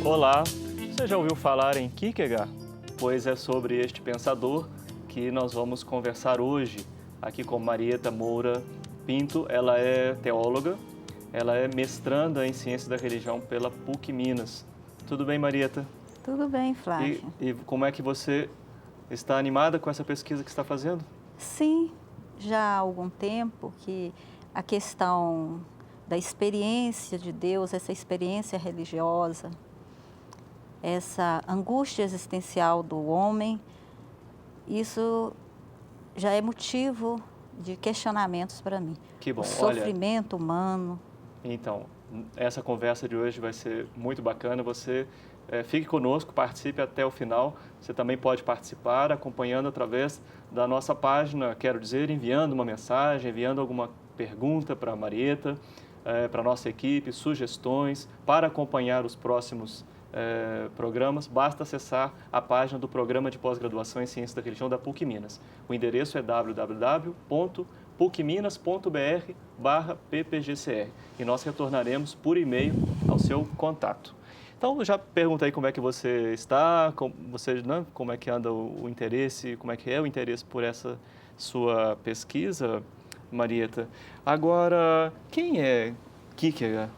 Olá, você já ouviu falar em Kierkegaard? Pois é sobre este pensador que nós vamos conversar hoje, aqui com Marieta Moura Pinto. Ela é teóloga, ela é mestranda em Ciência da Religião pela PUC Minas. Tudo bem, Marieta? Tudo bem, Flávio. E como é que você está animada com essa pesquisa que está fazendo? Sim, já há algum tempo que a questão da experiência de Deus, essa experiência religiosa, essa angústia existencial do homem, isso já é motivo de questionamentos para mim. Que bom. O sofrimento humano. Então, essa conversa de hoje vai ser muito bacana. Você fique conosco, participe até o final. Você também pode participar acompanhando através da nossa página, quero dizer, enviando uma mensagem, enviando alguma pergunta para a Marieta, para a nossa equipe, sugestões, para acompanhar os próximos programas. Basta acessar a página do Programa de Pós-Graduação em Ciência da Religião da PUC Minas. O endereço é www.pucminas.br/ppgcr e nós retornaremos por e-mail ao seu contato. Então, eu já perguntei como é que você está, como é que anda o interesse, como é que é o interesse por essa sua pesquisa, Marieta. Agora, quem é Kierkegaard?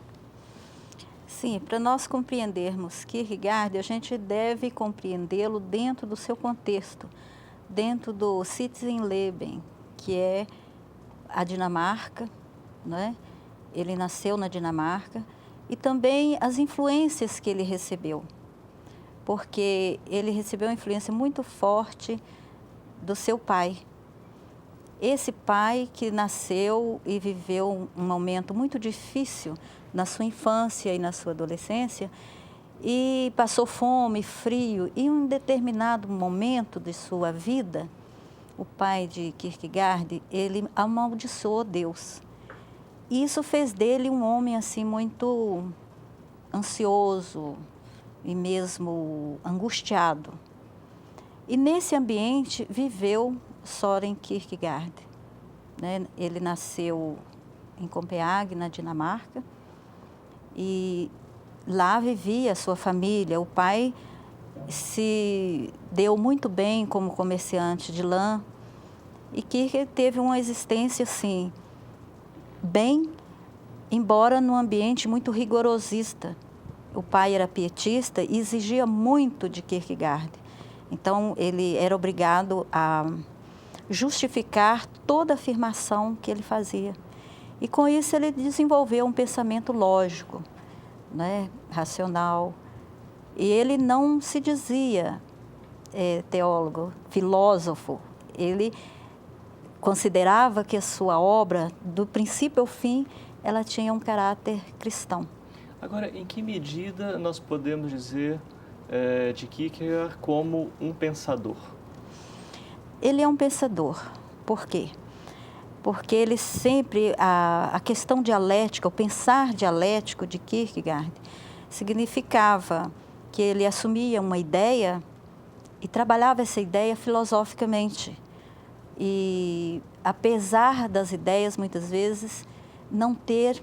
Sim, para nós compreendermos Kierkegaard, a gente deve compreendê-lo dentro do seu contexto, dentro do Sitzenleben, que é a Dinamarca, né? Ele nasceu na Dinamarca, e também as influências que ele recebeu, porque ele recebeu uma influência muito forte do seu pai. Esse pai que nasceu e viveu um momento muito difícil na sua infância e na sua adolescência, e passou fome, frio, e em um determinado momento de sua vida, o pai de Kierkegaard, ele amaldiçoou Deus. E isso fez dele um homem assim muito ansioso e mesmo angustiado. E nesse ambiente viveu Søren Kierkegaard, né? Ele nasceu em Copenhague, na Dinamarca, e lá vivia a sua família. O pai se deu muito bem como comerciante de lã, e Kierkegaard teve uma existência assim, bem, embora num ambiente muito rigorosista. O pai era pietista e exigia muito de Kierkegaard. Então, ele era obrigado a justificar toda afirmação que ele fazia. E com isso ele desenvolveu um pensamento lógico, né, racional. E ele não se dizia teólogo, filósofo. Ele considerava que a sua obra, do princípio ao fim, ela tinha um caráter cristão. Agora, em que medida nós podemos dizer de Kierkegaard como um pensador? Ele é um pensador. Por quê? Porque ele sempre, a questão dialética, o pensar dialético de Kierkegaard, significava que ele assumia uma ideia e trabalhava essa ideia filosoficamente. E apesar das ideias, muitas vezes, não ter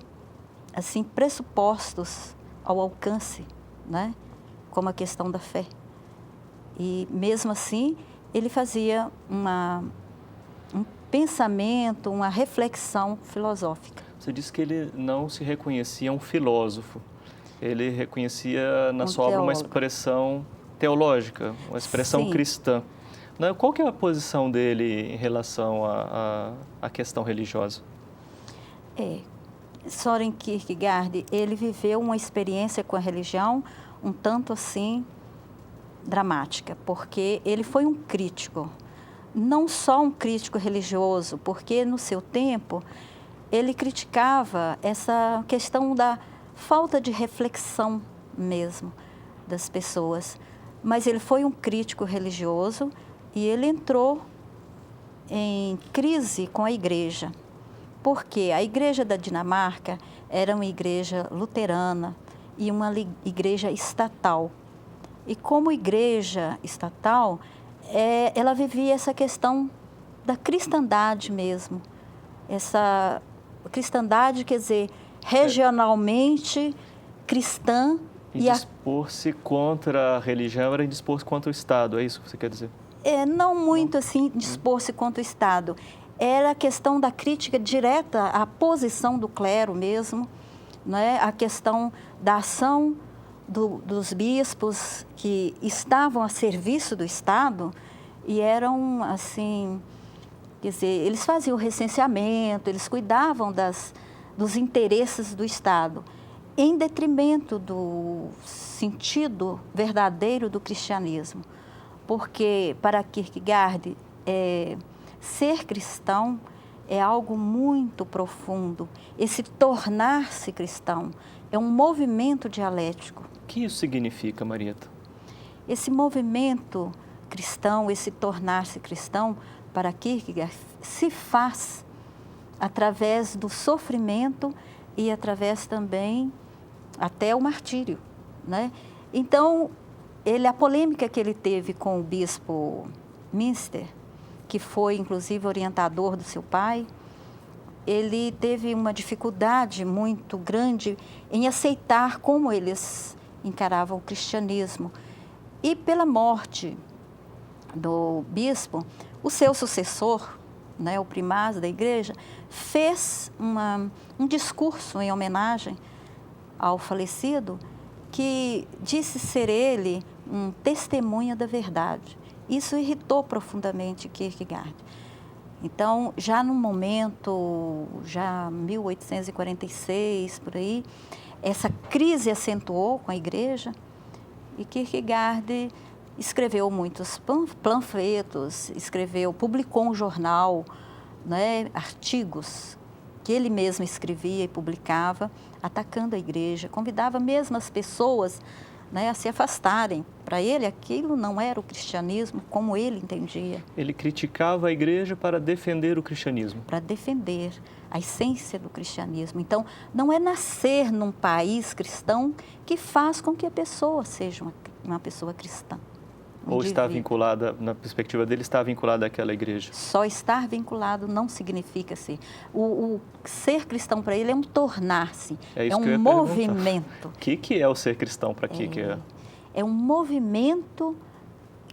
assim pressupostos ao alcance, né? Como a questão da fé. E mesmo assim, ele fazia um pensamento, uma reflexão filosófica. Você disse que ele não se reconhecia um filósofo. Ele reconhecia na sua obra uma expressão teológica, uma expressão cristã. Qual que é a posição dele em relação à questão religiosa? Søren Kierkegaard, ele viveu uma experiência com a religião um tanto assim dramática, porque ele foi um crítico, não só um crítico religioso, porque no seu tempo ele criticava essa questão da falta de reflexão mesmo das pessoas, mas ele foi um crítico religioso e ele entrou em crise com a igreja, porque a igreja da Dinamarca era uma igreja luterana e uma igreja estatal. E como igreja estatal, ela vivia essa questão da cristandade mesmo. Essa cristandade, quer dizer, regionalmente cristã E dispor-se contra a religião era dispor-se contra o Estado, é isso que você quer dizer? Não muito assim, dispor-se contra o Estado. Era a questão da crítica direta à posição do clero mesmo, né? A questão da ação dos bispos que estavam a serviço do Estado e eram, assim, quer dizer, eles faziam o recenseamento, eles cuidavam dos interesses do Estado, em detrimento do sentido verdadeiro do cristianismo. Porque, para Kierkegaard, ser cristão é algo muito profundo. Esse tornar-se cristão é um movimento dialético. O que isso significa, Marieta? Esse movimento cristão, esse tornar-se cristão, para Kierkegaard, se faz através do sofrimento e através também até o martírio, né? Então, a polêmica que ele teve com o bispo Münster, que foi inclusive orientador do seu pai, ele teve uma dificuldade muito grande em aceitar como eles encaravam o cristianismo. E pela morte do bispo, o seu sucessor, né, o primaz da igreja, fez um discurso em homenagem ao falecido, que disse ser ele um testemunha da verdade. Isso irritou profundamente Kierkegaard. Então, já no momento, já 1846, por aí, essa crise acentuou com a igreja e Kierkegaard escreveu muitos panfletos, publicou um jornal, né, artigos que ele mesmo escrevia e publicava, atacando a igreja, convidava mesmo as pessoas, né, a se afastarem. Para ele, aquilo não era o cristianismo como ele entendia. Ele criticava a igreja para defender o cristianismo. Para defender a essência do cristianismo. Então, não é nascer num país cristão que faz com que a pessoa seja uma pessoa cristã. Ou está vinculada, na perspectiva dele, está vinculada àquela igreja? Só estar vinculado não significa ser. O ser cristão para ele é um tornar-se, é um movimento. O que é o ser cristão para Kierkegaard? É um movimento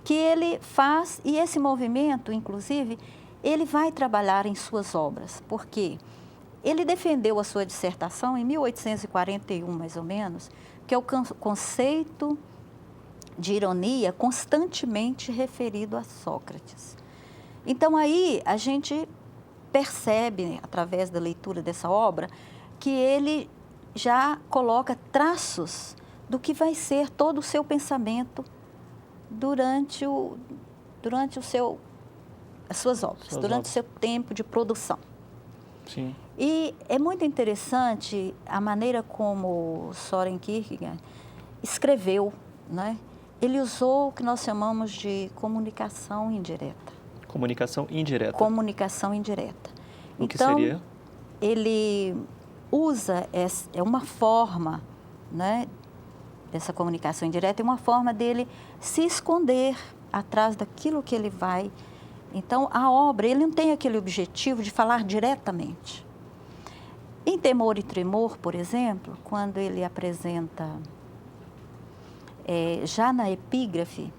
que ele faz, e esse movimento, inclusive, ele vai trabalhar em suas obras. Por quê? Ele defendeu a sua dissertação em 1841, mais ou menos, que é o conceito de ironia constantemente referido a Sócrates. Então, aí a gente percebe, através da leitura dessa obra, que ele já coloca traços do que vai ser todo o seu pensamento durante as suas obras, durante o seu tempo de produção. Sim. E é muito interessante a maneira como Søren Kierkegaard escreveu, né? Ele usou o que nós chamamos de comunicação indireta. Comunicação indireta? Comunicação indireta. O que seria? Ele usa, uma forma, né, dessa comunicação indireta, é uma forma dele se esconder atrás daquilo que ele vai. Então, a obra, ele não tem aquele objetivo de falar diretamente. Em Temor e Tremor, por exemplo, quando ele apresenta... já na epígrafe,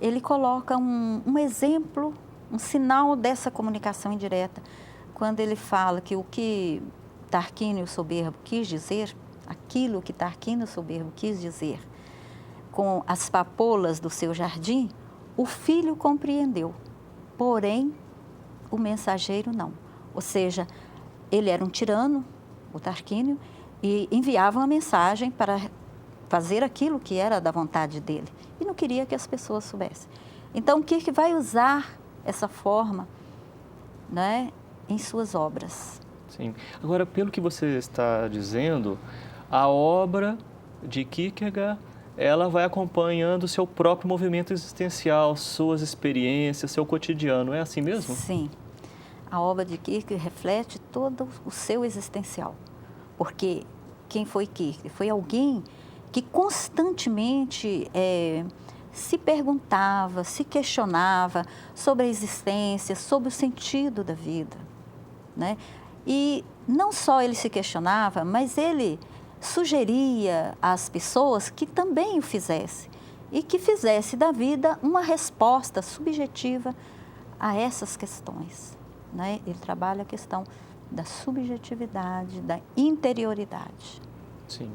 ele coloca um exemplo, um sinal dessa comunicação indireta, quando ele fala que o que Tarquínio Soberbo quis dizer, aquilo que Tarquínio Soberbo quis dizer, com as papoulas do seu jardim, o filho compreendeu, porém o mensageiro não. Ou seja, ele era um tirano, o Tarquínio, e enviava uma mensagem para fazer aquilo que era da vontade dele. E não queria que as pessoas soubessem. Então, Kierkegaard vai usar essa forma, né, em suas obras. Sim. Agora, pelo que você está dizendo, a obra de Kierkegaard, ela vai acompanhando o seu próprio movimento existencial, suas experiências, seu cotidiano. É assim mesmo? Sim. A obra de Kierkegaard reflete todo o seu existencial. Porque quem foi Kierkegaard? Foi alguém que constantemente se perguntava, se questionava sobre a existência, sobre o sentido da vida, né? E não só ele se questionava, mas ele sugeria às pessoas que também o fizesse e que fizesse da vida uma resposta subjetiva a essas questões, né? Ele trabalha a questão da subjetividade, da interioridade. Sim.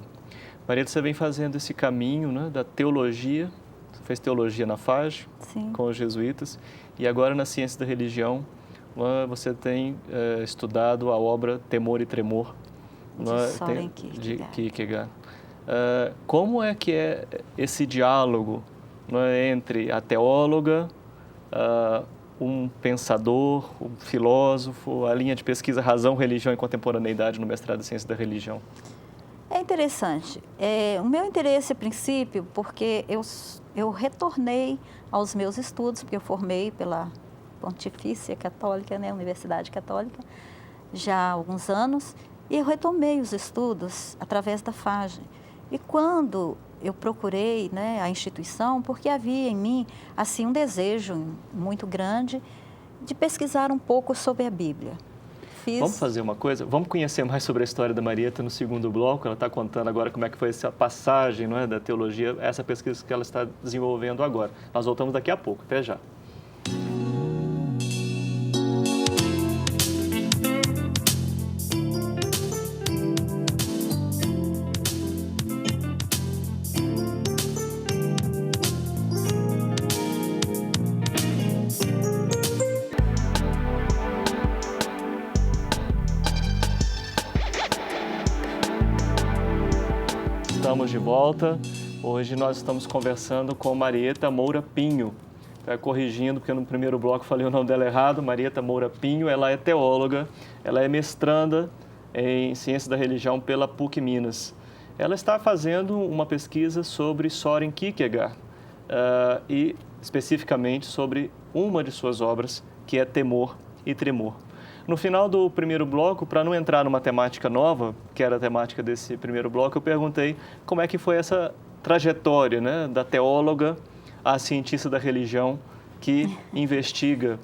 Marieta, você vem fazendo esse caminho, né, da teologia, você fez teologia na FAG, Sim. com os jesuítas, e agora na ciência da religião, você tem estudado a obra Temor e Tremor, De Soren Kierkegaard. de Kierkegaard. Como é que é esse diálogo, entre a teóloga, um pensador, um filósofo, a linha de pesquisa Razão, Religião e Contemporaneidade no mestrado em Ciência da Religião? É interessante. O meu interesse, a princípio, porque eu retornei aos meus estudos, porque eu formei pela Pontifícia Católica, né, Universidade Católica, já há alguns anos, e eu retomei os estudos através da FAG. E quando eu procurei, né, a instituição, porque havia em mim assim um desejo muito grande de pesquisar um pouco sobre a Bíblia. Vamos fazer uma coisa? Vamos conhecer mais sobre a história da Marieta no segundo bloco. Ela está contando agora como é que foi essa passagem, não é, da teologia, essa pesquisa que ela está desenvolvendo agora. Nós voltamos daqui a pouco. Até já. Estamos de volta. Hoje nós estamos conversando com Marieta Moura Pinho. Corrigindo, porque no primeiro bloco falei o nome dela errado. Marieta Moura Pinho, ela é teóloga, ela é mestranda em Ciência da Religião pela PUC Minas. Ela está fazendo uma pesquisa sobre Soren Kierkegaard e especificamente sobre uma de suas obras, que é Temor e Tremor. No final do primeiro bloco, para não entrar numa temática nova, que era a temática desse primeiro bloco, eu perguntei como é que foi essa trajetória, né, da teóloga à cientista da religião que investiga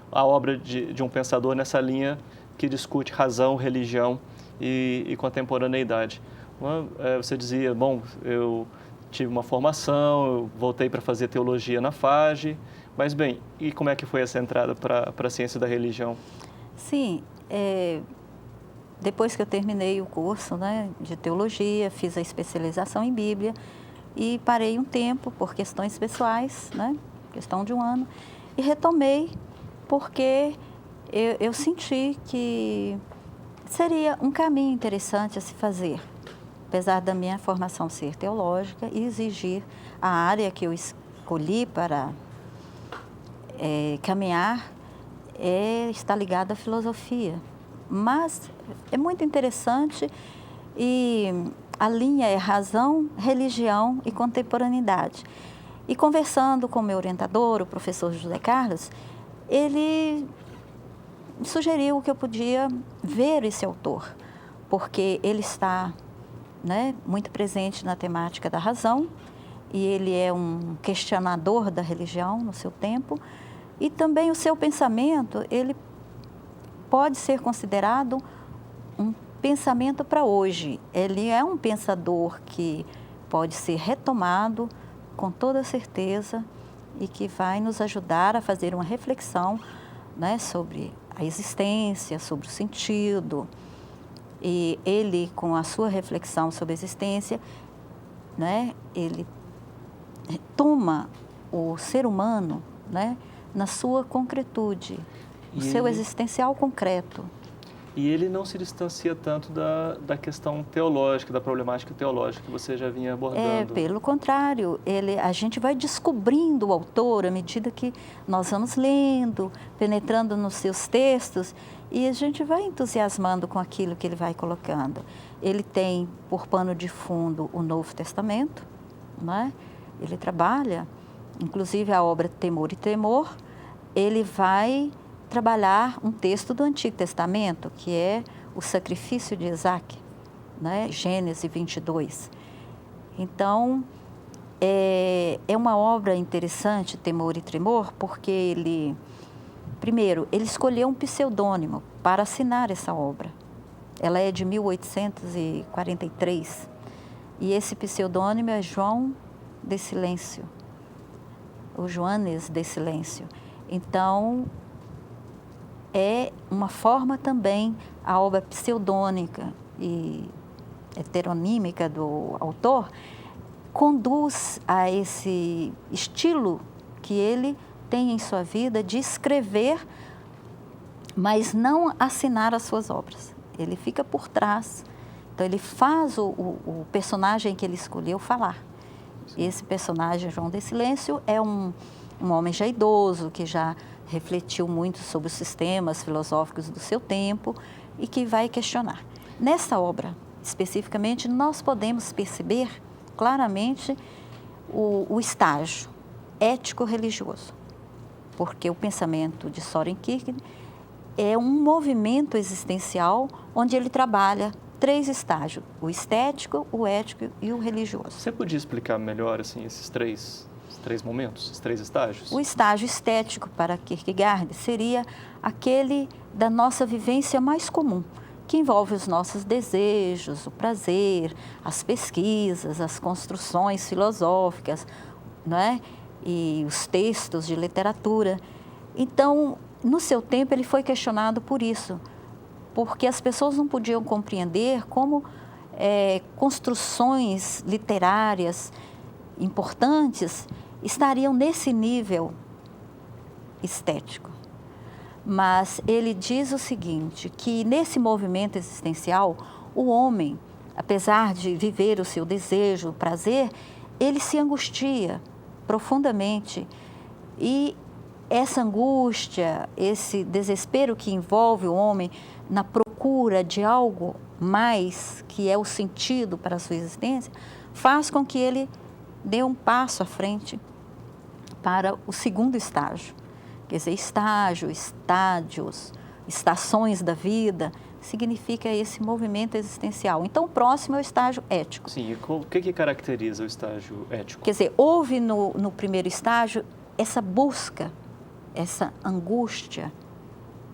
a obra de um pensador nessa linha que discute razão, religião e contemporaneidade. Você dizia, bom, eu tive uma formação, eu voltei para fazer teologia na FAG, mas, bem, e como é que foi essa entrada para a ciência da religião? Sim, depois que eu terminei o curso, né, de teologia, fiz a especialização em Bíblia e parei um tempo por questões pessoais, né, questão de um ano, e retomei porque eu senti que seria um caminho interessante a se fazer, apesar da minha formação ser teológica e exigir a área que eu escolhi para caminhar está ligado à filosofia. Mas é muito interessante e a linha é razão, religião e contemporaneidade. E conversando com o meu orientador, o professor José Carlos, ele sugeriu que eu podia ver esse autor, porque ele está, né, muito presente na temática da razão e ele é um questionador da religião no seu tempo. E também o seu pensamento, ele pode ser considerado um pensamento para hoje. Ele é um pensador que pode ser retomado com toda certeza e que vai nos ajudar a fazer uma reflexão, né, sobre a existência, sobre o sentido. E ele, com a sua reflexão sobre a existência, né, ele toma o ser humano, né, na sua concretude, o seu existencial concreto. E ele não se distancia tanto da questão teológica, da problemática teológica que você já vinha abordando. Pelo contrário, a gente vai descobrindo o autor à medida que nós vamos lendo, penetrando nos seus textos, e a gente vai entusiasmando com aquilo que ele vai colocando. Ele tem por pano de fundo o Novo Testamento, né? Ele trabalha, inclusive a obra Temor e Tremor, ele vai trabalhar um texto do Antigo Testamento, que é o sacrifício de Isaac, né? Gênesis 22. Então, é uma obra interessante, Temor e Tremor, porque ele, primeiro, ele escolheu um pseudônimo para assinar essa obra. Ela é de 1843. E esse pseudônimo é João de Silêncio, o Joanes de Silêncio. Então, é uma forma também, a obra pseudônica e heteronímica do autor, conduz a esse estilo que ele tem em sua vida de escrever, mas não assinar as suas obras. Ele fica por trás. Então, ele faz o personagem que ele escolheu falar. Sim. Esse personagem, João de Silêncio, é um homem já idoso, que já refletiu muito sobre os sistemas filosóficos do seu tempo e que vai questionar. Nessa obra, especificamente, nós podemos perceber claramente o estágio ético-religioso, porque o pensamento de Søren Kierkegaard é um movimento existencial onde ele trabalha 3 estágios: o estético, o ético e o religioso. Você podia explicar melhor assim, esses três momentos, esses 3 estágios? O estágio estético para Kierkegaard seria aquele da nossa vivência mais comum, que envolve os nossos desejos, o prazer, as pesquisas, as construções filosóficas, não é? E os textos de literatura. Então, no seu tempo, ele foi questionado por isso, porque as pessoas não podiam compreender como construções literárias importantes estariam nesse nível estético. Mas ele diz o seguinte, que nesse movimento existencial, o homem, apesar de viver o seu desejo, o prazer, ele se angustia profundamente. E essa angústia, esse desespero que envolve o homem na procura de algo mais, que é o sentido para a sua existência, faz com que ele dê um passo à frente para o segundo estágio. Quer dizer, estágio, estádios, estações da vida, significa esse movimento existencial. Então, o próximo é o estágio ético. Sim, e o que caracteriza o estágio ético? Quer dizer, houve no primeiro estágio essa busca, essa angústia,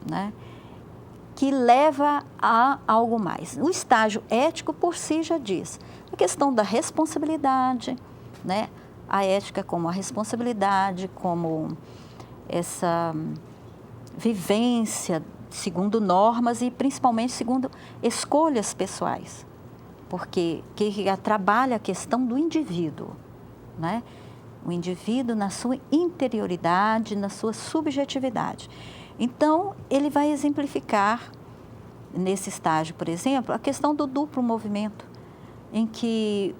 né, que leva a algo mais. O estágio ético, por si, já diz a questão da responsabilidade, né, a ética como a responsabilidade, como essa vivência segundo normas e principalmente segundo escolhas pessoais, porque Kierkegaard trabalha a questão do indivíduo, né? O indivíduo na sua interioridade, na sua subjetividade. Então, ele vai exemplificar nesse estágio, por exemplo, a questão do duplo movimento, em que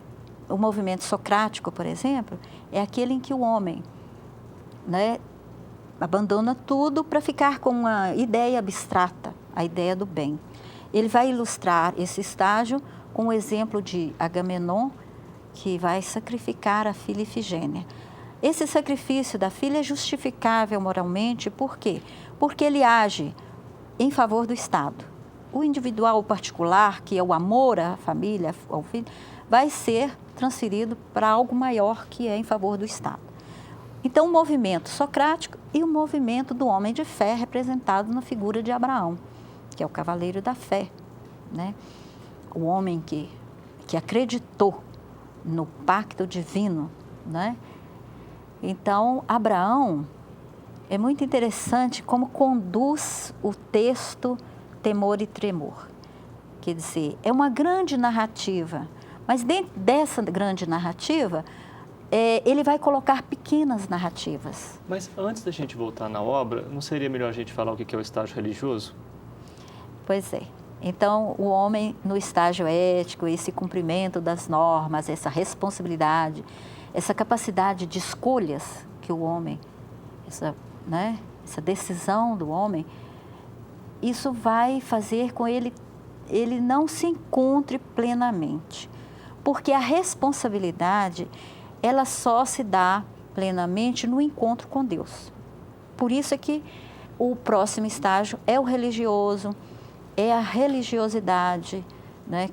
o movimento socrático, por exemplo, é aquele em que o homem, né, abandona tudo para ficar com uma ideia abstrata, a ideia do bem. Ele vai ilustrar esse estágio com o exemplo de Agamenon, que vai sacrificar a filha Ifigênia. Esse sacrifício da filha é justificável moralmente, por quê? Porque ele age em favor do Estado. O individual, o particular, que é o amor à família, ao filho, vai ser transferido para algo maior, que é em favor do Estado. Então, o movimento socrático e o movimento do homem de fé, representado na figura de Abraão, que é o cavaleiro da fé, né? O homem que acreditou no pacto divino, né? Então, Abraão, é muito interessante como conduz o texto Temor e Tremor. Quer dizer, é uma grande narrativa, mas dentro dessa grande narrativa, ele vai colocar pequenas narrativas. Mas antes da gente voltar na obra, não seria melhor a gente falar o que é o estágio religioso? Pois é. Então, o homem no estágio ético, esse cumprimento das normas, essa responsabilidade, essa capacidade de escolhas que o homem, essa decisão do homem, isso vai fazer com ele não se encontre plenamente. Porque a responsabilidade, ela só se dá plenamente no encontro com Deus. Por isso é que o próximo estágio é o religioso, é a religiosidade, né,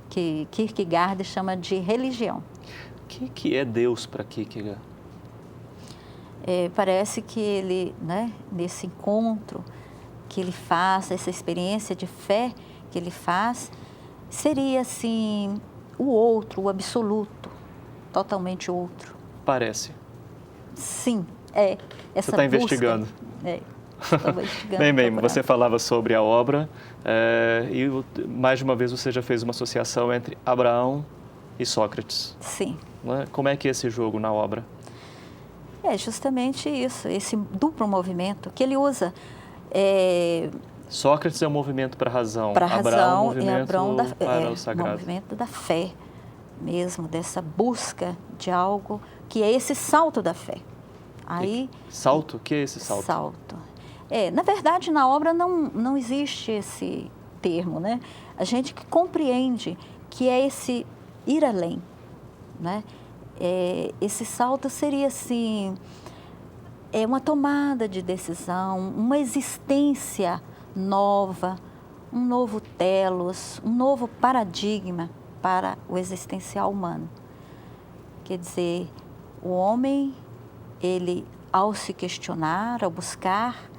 que Kierkegaard chama de religião. O que é Deus para Kierkegaard? Parece que ele, né, nesse encontro que ele faz, essa experiência de fé, que ele faz seria assim o outro, o absoluto, totalmente outro. Parece. Sim, essa Você está investigando. Estou investigando. Bem, você falava sobre a obra e mais de uma vez você já fez uma associação entre Abraão e Sócrates. Sim. Né? Como é que é esse jogo na obra? É justamente isso, esse duplo movimento que ele usa. Sócrates é um movimento para a razão, para a razão, Abraão é um movimento para o o sagrado. movimento da fé mesmo, dessa busca de algo que é esse salto da fé. Aí, salto? O que é esse salto? Salto. Na verdade, na obra não existe esse termo, né? A gente que compreende que é esse ir além, né? Esse salto seria assim, uma tomada de decisão, uma existência nova, um novo telos, um novo paradigma para o existencial humano. Quer dizer, o homem, ele, ao se questionar, ao buscar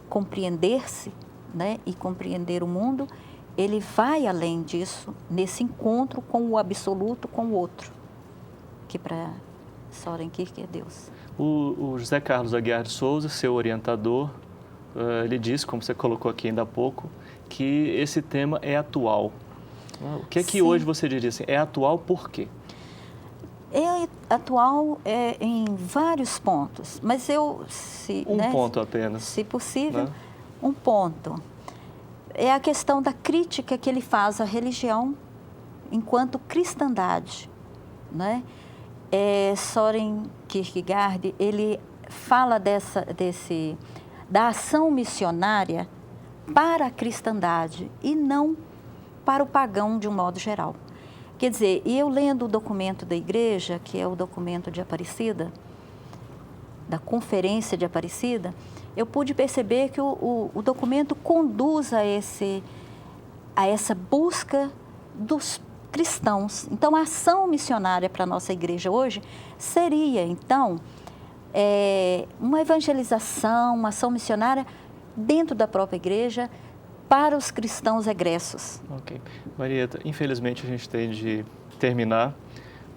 compreender-se, né, e compreender o mundo, ele vai além disso, nesse encontro com o absoluto, com o outro, que para Soren Kierkegaard é Deus. O José Carlos Aguiar de Souza, seu orientador, ele disse, como você colocou aqui ainda há pouco, que esse tema é atual. O que é que hoje você diria assim, é atual por quê? É atual em vários pontos, mas ponto apenas. Se possível, né? Um ponto. É a questão da crítica que ele faz à religião enquanto cristandade, né? Soren Kierkegaard, ele fala da ação missionária para a cristandade e não para o pagão de um modo geral. Quer dizer, e eu lendo o documento da igreja, que é o documento de Aparecida, da Conferência de Aparecida, eu pude perceber que o documento conduz a essa busca dos cristãos. Então, a ação missionária para a nossa igreja hoje seria, então, uma evangelização, uma ação missionária dentro da própria igreja para os cristãos egressos. Ok. Marieta, infelizmente a gente tem de terminar.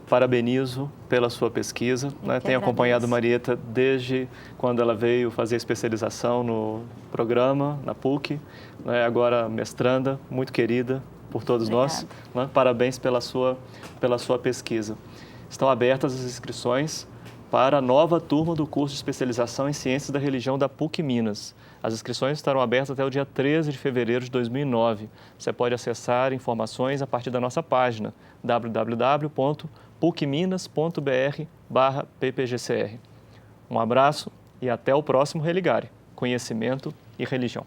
Parabenizo pela sua pesquisa. Né? Tenho acompanhado Marieta desde quando ela veio fazer especialização no programa, na PUC, né? Agora mestranda, muito querida por todos nós. Né? Parabéns pela sua pesquisa. Estão abertas as inscrições para a nova turma do curso de especialização em Ciências da Religião da PUC Minas. As inscrições estarão abertas até o dia 13 de fevereiro de 2009. Você pode acessar informações a partir da nossa página www.pucminas.br/ppgcr. Um abraço e até o próximo Religare, Conhecimento e Religião.